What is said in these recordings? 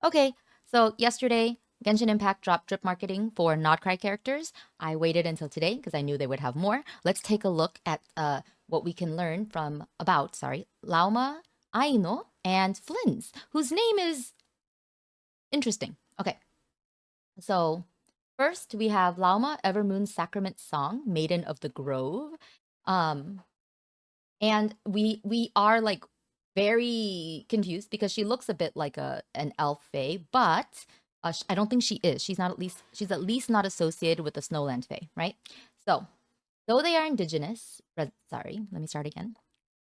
Okay, so yesterday, Genshin Impact dropped drip marketing for Not Cry characters. I waited until today because I knew they would have more. Let's take a look at what we can learn Lauma, Aino, and Flins, whose name is interesting. Okay, so first we have Lauma, Evermoon's Sacrament Song, Maiden of the Grove. Um, and we are like very confused because she looks a bit like an elf fae, but I don't think she is. She's at least not associated with the Snowland fae, right? So though they are let me start again.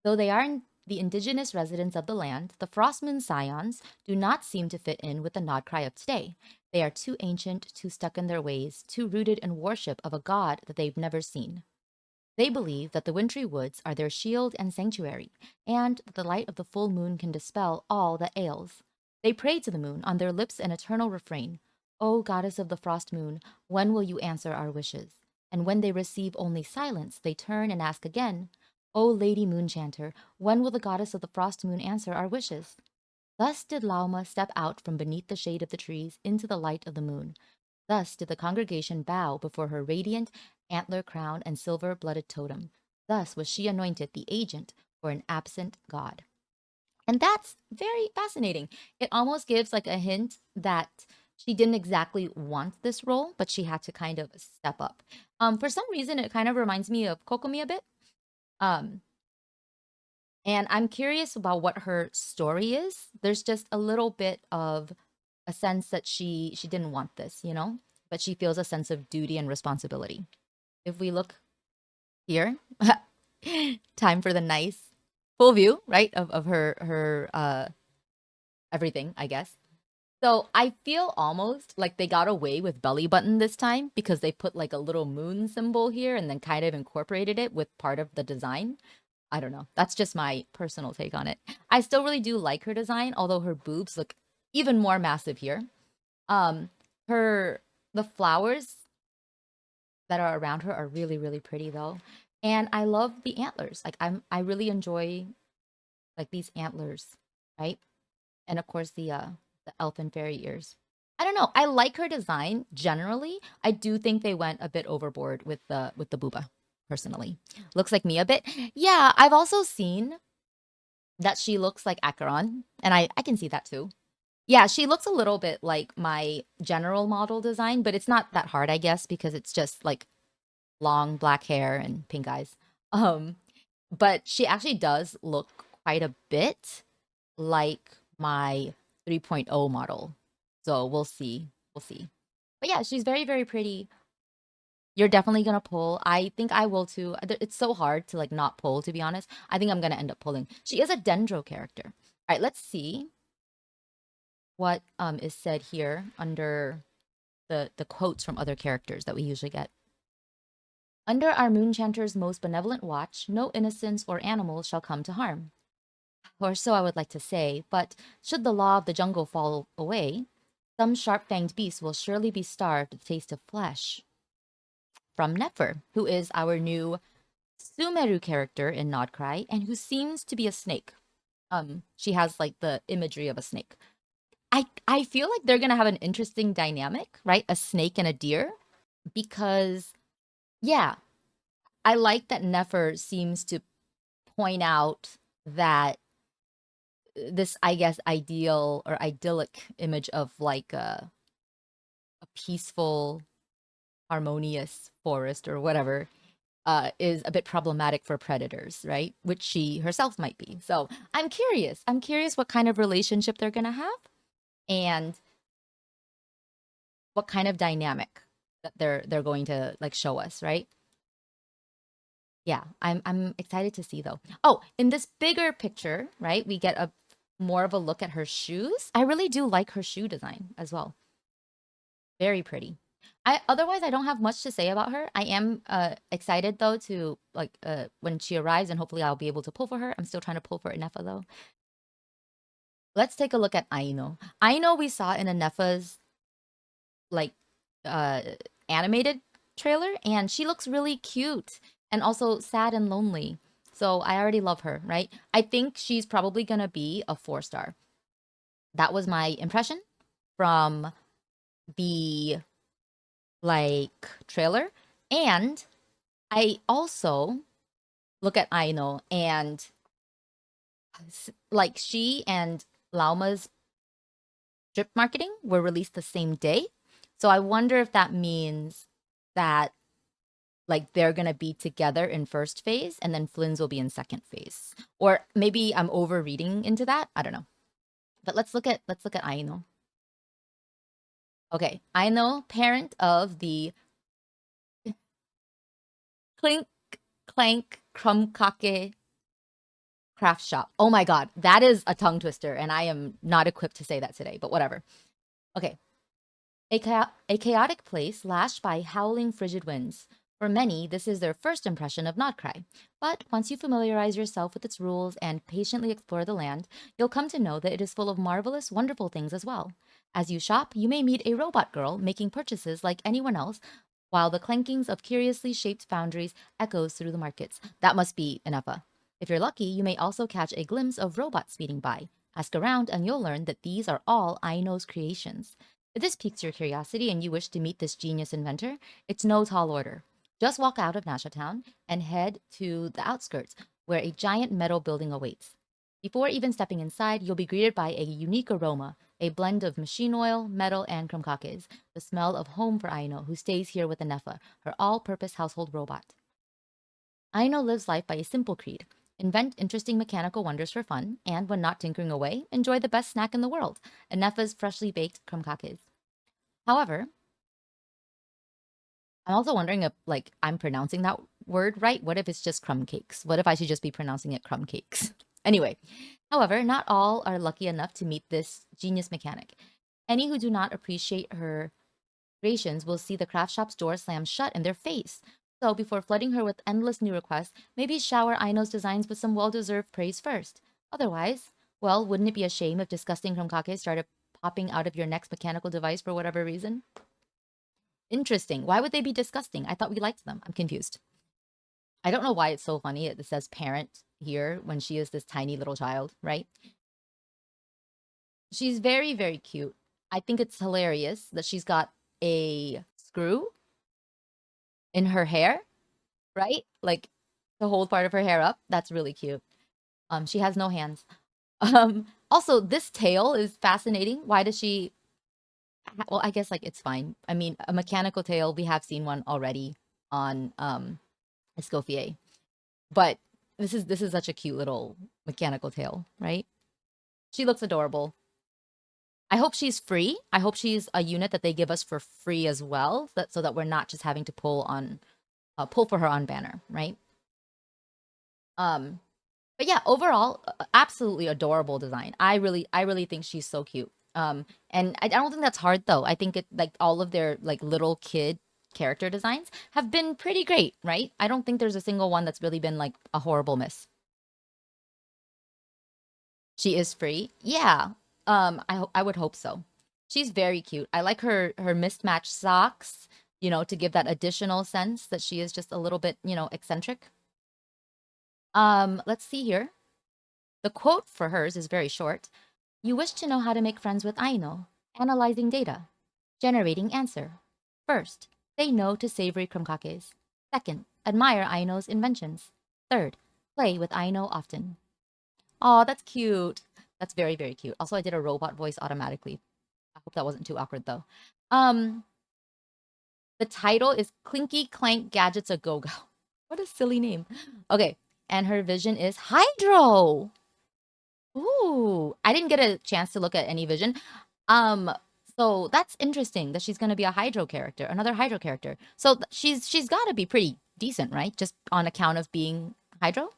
Though they are the indigenous residents of the land, the Frostmoon Scions do not seem to fit in with the Nodcry of today. They are too ancient, too stuck in their ways, too rooted in worship of a god that they've never seen. They believe that the wintry woods are their shield and sanctuary, and that the light of the full moon can dispel all that ails. They pray to the moon, on their lips an eternal refrain: O goddess of the frost moon, when will you answer our wishes? And when they receive only silence, they turn and ask again: O lady moonchanter, when will the goddess of the frost moon answer our wishes? Thus did Lauma step out from beneath the shade of the trees into the light of the moon. Thus did the congregation bow before her radiant antler crown and silver-blooded totem. Thus was she anointed the agent for an absent god. And that's very fascinating. It almost gives like a hint that she didn't exactly want this role, but she had to kind of step up. For some reason, it kind of reminds me of Kokomi a bit. Um, and I'm curious about what her story is. There's just a little bit of a sense that she didn't want this, but she feels a sense of duty and responsibility. If we look here, time for the nice full view, right, of her everything, I guess. So I feel almost like they got away with belly button this time because they put like a little moon symbol here and then kind of incorporated it with part of the design. I don't know. That's just my personal take on it. I still really do like her design, although her boobs look even more massive here. Um, her the flowers that are around her are really, really pretty though. And I love the antlers. I really enjoy like these antlers, right? And of course the elfin fairy ears. I don't know. I like her design generally. I do think they went a bit overboard with the booba, personally. Looks like me a bit. Yeah, I've also seen that she looks like Acheron, and I can see that too. Yeah, she looks a little bit like my general model design, but it's not that hard, I guess, because it's just like long black hair and pink eyes. Um, but she actually does look quite a bit like my 3.0 model. So we'll see. We'll see. But yeah, she's very, very pretty. You're definitely gonna pull. I think I will too. It's so hard to like not pull, to be honest. I think I'm gonna end up pulling. She is a dendro character. All right, let's see what is said here under the quotes from other characters that we usually get. Under our Moonchanter's most benevolent watch, no innocents or animals shall come to harm. Or so I would like to say, but should the law of the jungle fall away, some sharp-fanged beast will surely be starved to the taste of flesh. From Nefer, who is our new Sumeru character in Nodcry, and who seems to be a snake. She has like the imagery of a snake. I feel like they're gonna have an interesting dynamic, right? A snake and a deer, because yeah, I like that Nefer seems to point out that this, I guess, ideal or idyllic image of like a peaceful, harmonious forest or whatever is a bit problematic for predators, right? Which she herself might be. So I'm curious. I'm curious what kind of relationship they're gonna have and what kind of dynamic that they're going to like show us, right? Yeah, I'm excited to see though. Oh, in this bigger picture, right, we get a more of a look at her shoes. I really do like her shoe design as well. Very pretty. I don't have much to say about her. I am excited though to like when she arrives and hopefully I'll be able to pull for her. I'm still trying to pull for Nefa though. Let's take a look at Aino. Aino we saw in Nefa's like uh animated trailer and she looks really cute and also sad and lonely. So I already love her, right? I think she's probably gonna be a 4-star. That was my impression. from the like trailer. And I also look at Aino and like she and Lauma's drip marketing were released the same day. So I wonder if that means that like they're gonna be together in first phase and then Flins will be in second phase. Or maybe I'm overreading into that. I don't know. But let's look at Aino. Okay, Aino, parent of the Clink Clank Krumkake craft shop. Oh my god, that is a tongue twister, and I am not equipped to say that today, but whatever. Okay, a chaotic place lashed by howling frigid winds. For many, this is their first impression of Nodcry. But once you familiarize yourself with its rules and patiently explore the land, you'll come to know that it is full of marvelous, wonderful things as well. As you shop, you may meet a robot girl making purchases like anyone else, while the clankings of curiously shaped foundries echoes through the markets. That must be Inepa. If you're lucky, you may also catch a glimpse of robots speeding by. Ask around and you'll learn that these are all Aino's creations. If this piques your curiosity and you wish to meet this genius inventor, it's no tall order. Just walk out of Nasha Town and head to the outskirts, where a giant metal building awaits. Before even stepping inside, you'll be greeted by a unique aroma, a blend of machine oil, metal, and krumkakes, the smell of home for Aino, who stays here with Anefa, her all-purpose household robot. Aino lives life by a simple creed. Invent interesting mechanical wonders for fun, and when not tinkering away, enjoy the best snack in the world, Anefa's freshly baked krumkakes. However, I'm also wondering if like I'm pronouncing that word right. What if it's just crumb cakes? What if I should just be pronouncing it crumb cakes? Anyway, however, not all are lucky enough to meet this genius mechanic. Any who do not appreciate her creations will see the craft shop's door slam shut in their face. So before flooding her with endless new requests, maybe shower Aino's designs with some well-deserved praise first. Otherwise, well, wouldn't it be a shame if disgusting krumkake started popping out of your next mechanical device for whatever reason? Interesting. Why would they be disgusting? I thought we liked them. I'm confused. I don't know why it's so funny. It says parent here when she is this tiny little child, right? She's very, very cute. I think it's hilarious that she's got a screw in her hair, right? Like to hold part of her hair up. That's really cute. She has no hands. Also, this tail is fascinating. Why does she well, I guess like it's fine. I mean, a mechanical tail, we have seen one already on Escoffier. But this is such a cute little mechanical tail, right? She looks adorable. I hope she's free. I hope she's a unit that they give us for free as well, so that we're not just having to pull for her on banner, right? Um, but yeah, overall, absolutely adorable design. I really think she's so cute. And I don't think that's hard though. I think it like all of their like little kid character designs have been pretty great, right? I don't think there's a single one that's really been like a horrible miss. She is free. Yeah. I would hope so. She's very cute. I like her mismatched socks, to give that additional sense that she is just a little bit, eccentric. Let's see here. The quote for hers is very short. You wish to know how to make friends with Aino. Analyzing data. Generating answer. First, say no to savory krumkakes. Second, admire Aino's inventions. Third, play with Aino often. Oh, that's cute. That's very, very cute. Also, I did a robot voice automatically. I hope that wasn't too awkward though. Um, the title is Clinky Clank Gadgets a Go Go. What a silly name. Okay, and her vision is Hydro. Ooh, I didn't get a chance to look at any vision. Um, so that's interesting that she's gonna be a Hydro character, another Hydro character. So she's got to be pretty decent, right? Just on account of being Hydro.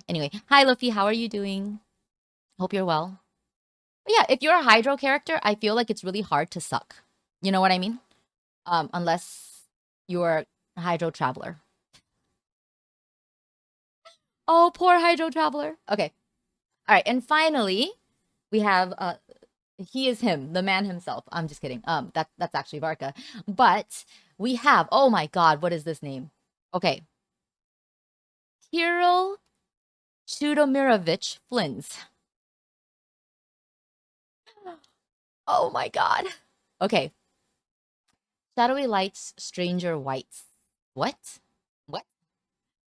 Anyway, hi Luffy, how are you doing? Hope you're well. But yeah, if you're a Hydro character, I feel like it's really hard to suck. You know what I mean? Unless you're a Hydro Traveler. Oh, poor Hydro Traveler. Okay. All right. And finally, we have he is him, the man himself. I'm just kidding. That's actually Varka. But we have, oh my god, what is this name? Okay. Kirill Chudomirovich Flins. Oh my god. Okay. Shadowy lights, stranger whites. What? What?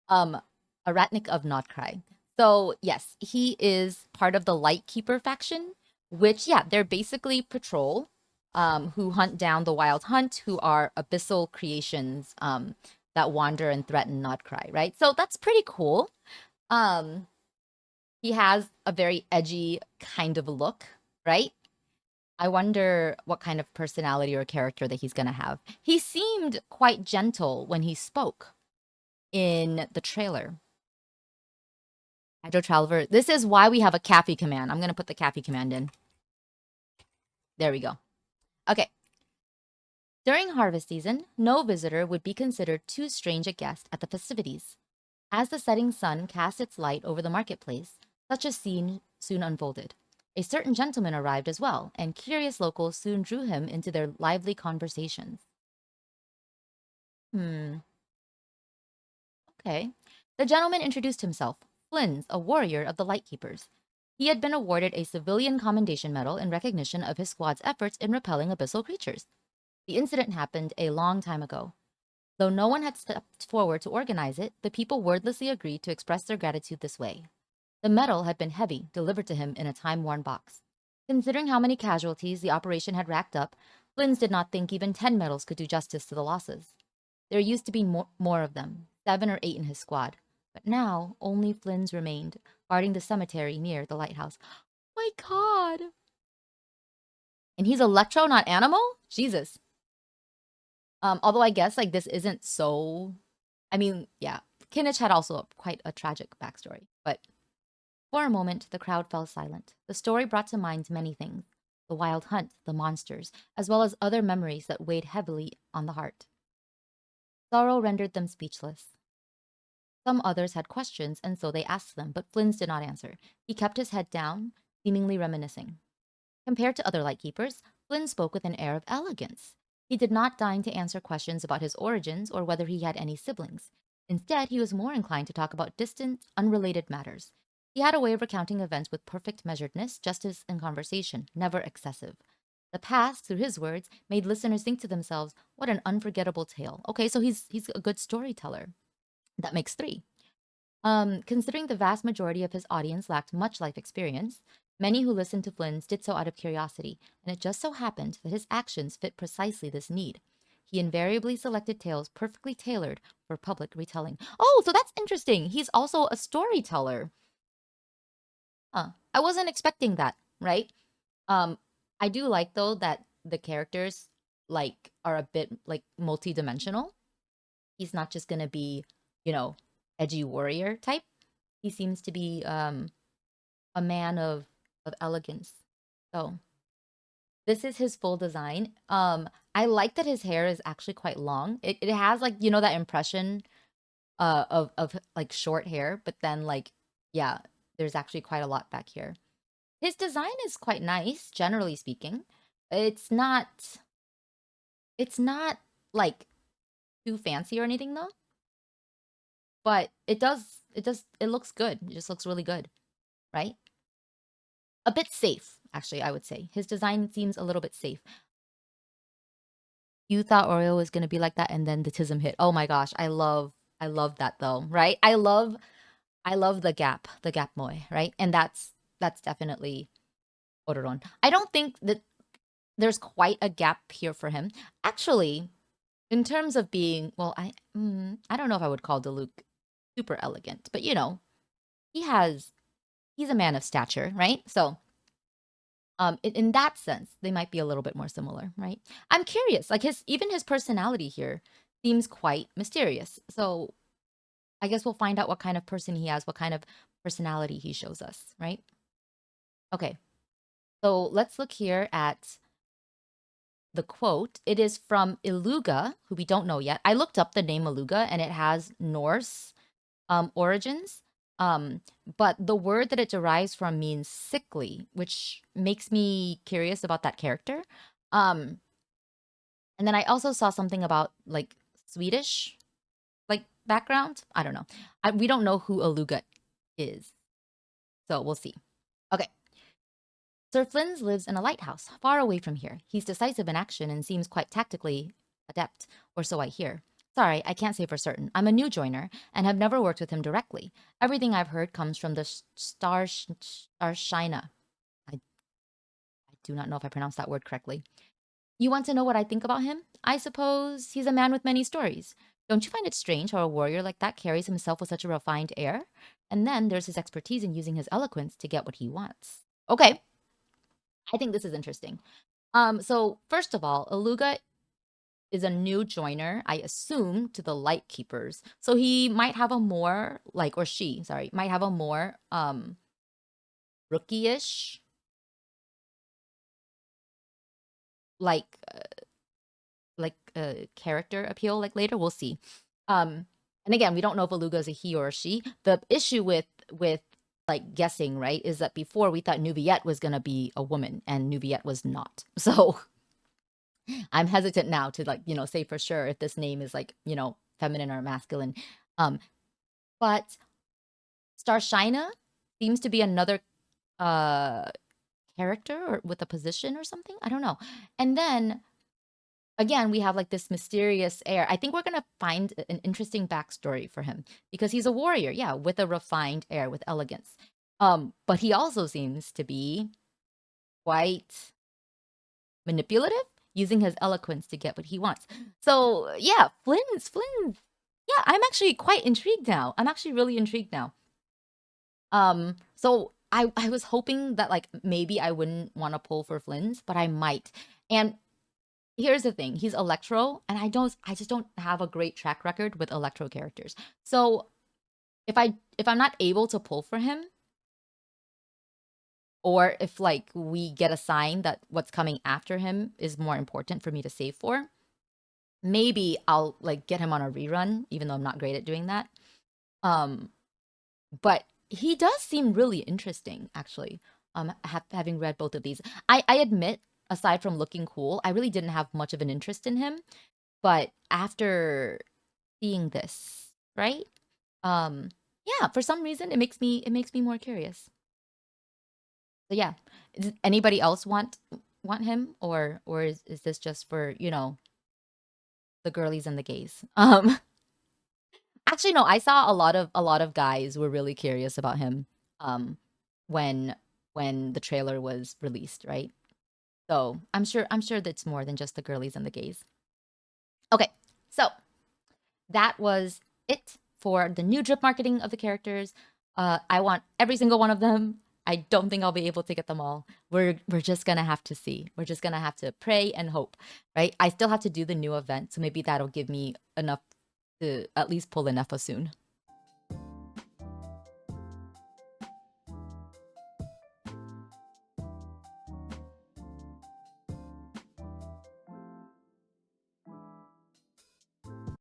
Um, a Ratnik of Notcry. So yes, he is part of the Lightkeeper faction, which yeah, they're basically patrol, who hunt down the Wild Hunt, who are abyssal creations, that wander and threaten Notcry, right? So that's pretty cool. Um, he has a very edgy kind of look, right? I wonder what kind of personality or character that he's gonna have. He seemed quite gentle when he spoke in the trailer. Hydro Traveler. This is why we have a Cappy command. I'm gonna put the Cappy command in. There we go. Okay. During harvest season, no visitor would be considered too strange a guest at the festivities. As the setting sun cast its light over the marketplace, such a scene soon unfolded. A certain gentleman arrived as well, and curious locals soon drew him into their lively conversations. Hmm, okay. The gentleman introduced himself, Flins, a warrior of the Lightkeepers. He had been awarded a civilian commendation medal in recognition of his squad's efforts in repelling abyssal creatures. The incident happened a long time ago. Though no one had stepped forward to organize it, the people wordlessly agreed to express their gratitude this way. The medal had been heavy, delivered to him in a time-worn box. Considering how many casualties the operation had racked up, Flins did not think even 10 medals could do justice to the losses. There used to be more of them, 7 or 8 in his squad. But now, only Flins remained, guarding the cemetery near the lighthouse. My god! And he's Electro, not Animal? Jesus. Although I guess, like, this isn't so... I mean, yeah, Kinich had also quite a tragic backstory. But for a moment, the crowd fell silent. The story brought to mind many things. The wild hunt, the monsters, as well as other memories that weighed heavily on the heart. Sorrow rendered them speechless. Some others had questions, and so they asked them, but Flins did not answer. He kept his head down, seemingly reminiscing. Compared to other lightkeepers, Flynn spoke with an air of elegance. He did not deign to answer questions about his origins or whether he had any siblings. Instead, he was more inclined to talk about distant, unrelated matters. He had a way of recounting events with perfect measuredness, justice, and conversation, never excessive. The past, through his words, made listeners think to themselves, what an unforgettable tale. Okay, so he's a good storyteller. That makes 3. Considering the vast majority of his audience lacked much life experience, many who listened to Flynn's did so out of curiosity, and it just so happened that his actions fit precisely this need. He invariably selected tales perfectly tailored for public retelling. Oh, so that's interesting. He's also a storyteller. I wasn't expecting that, right? Um, I do like though that the characters like are a bit like multi-dimensional. He's not just gonna be, you know, edgy warrior type. He seems to be a man of elegance. So this is his full design. I like that his hair is actually quite long. It has like, you know, that impression of like short hair, but then like yeah, there's actually quite a lot back here. His design is quite nice, generally speaking. It's not it's not like too fancy or anything though, but it looks good. It just looks really good, right? A bit safe, actually, I would say. His design seems a little bit safe. You thought Oreo was gonna be like that, and then the Tism hit. Oh my gosh, I love that though, right? I love the gap moy, right? And that's definitely Odoron. I don't think that there's quite a gap here for him. Actually, in terms of being, well, I don't know if I would call Diluc super elegant, but you know, he's a man of stature, right? So in that sense, they might be a little bit more similar, right? I'm curious, like even his personality here seems quite mysterious. So I guess we'll find out what kind of person he has, what kind of personality he shows us, right? Okay, so let's look here at the quote. It is from Iluga, who we don't know yet. I looked up the name Iluga, and it has Norse origins. But the word that it derives from means sickly, which makes me curious about that character. Um, and then I also saw something about like Swedish like background. I don't know. We don't know who Aluga is, so we'll see. Okay, Sir Flins lives in a lighthouse, far away from here. He's decisive in action and seems quite tactically adept, or so I hear. Sorry, I can't say for certain. I'm a new joiner and have never worked with him directly. Everything I've heard comes from the Starshina. I do not know if I pronounced that word correctly. You want to know what I think about him? I suppose he's a man with many stories. Don't you find it strange how a warrior like that carries himself with such a refined air? And then there's his expertise in using his eloquence to get what he wants. Okay, I think this is interesting. So first of all, Aluga is a new joiner, I assume, to the Light Keepers. So he might have a more like, or she, sorry, might have a more rookie-ish like character appeal. Like later, we'll see. And again, we don't know if Aluga is a he or a she. The issue with like guessing, right, is that before we thought Nubiette was gonna be a woman, and Nubiette was not. So I'm hesitant now to like, say for sure if this name is like, feminine or masculine. But Starshina seems to be another uh character or with a position or something. I don't know. And then again, we have like this mysterious air. I think we're gonna find an interesting backstory for him because he's a warrior, yeah, with a refined air, with elegance. But he also seems to be quite manipulative, using his eloquence to get what he wants. So yeah, Flins. Yeah, I'm actually quite intrigued now. I'm actually really intrigued now. So I was hoping that like maybe I wouldn't want to pull for Flins, but I might. And here's the thing, he's Electro, and I just don't have a great track record with Electro characters. So if I'm not able to pull for him, or if like we get a sign that what's coming after him is more important for me to save for, maybe I'll like get him on a rerun, even though I'm not great at doing that. Um, but he does seem really interesting, actually. Having read both of these, I admit, aside from looking cool, I really didn't have much of an interest in him. But after seeing this, right? Um, yeah, for some reason it makes me more curious. So yeah, does anybody else want him, or is this just for the girlies and the gays? Actually, no. I saw a lot of guys were really curious about him. When when the trailer was released, right? So I'm sure that's more than just the girlies and the gays. Okay, so that was it for the new drip marketing of the characters. I want every single one of them. I don't think I'll be able to get them all. We're just gonna have to see. We're just gonna have to pray and hope, right? I still have to do the new event, so maybe that'll give me enough to at least pull enough soon.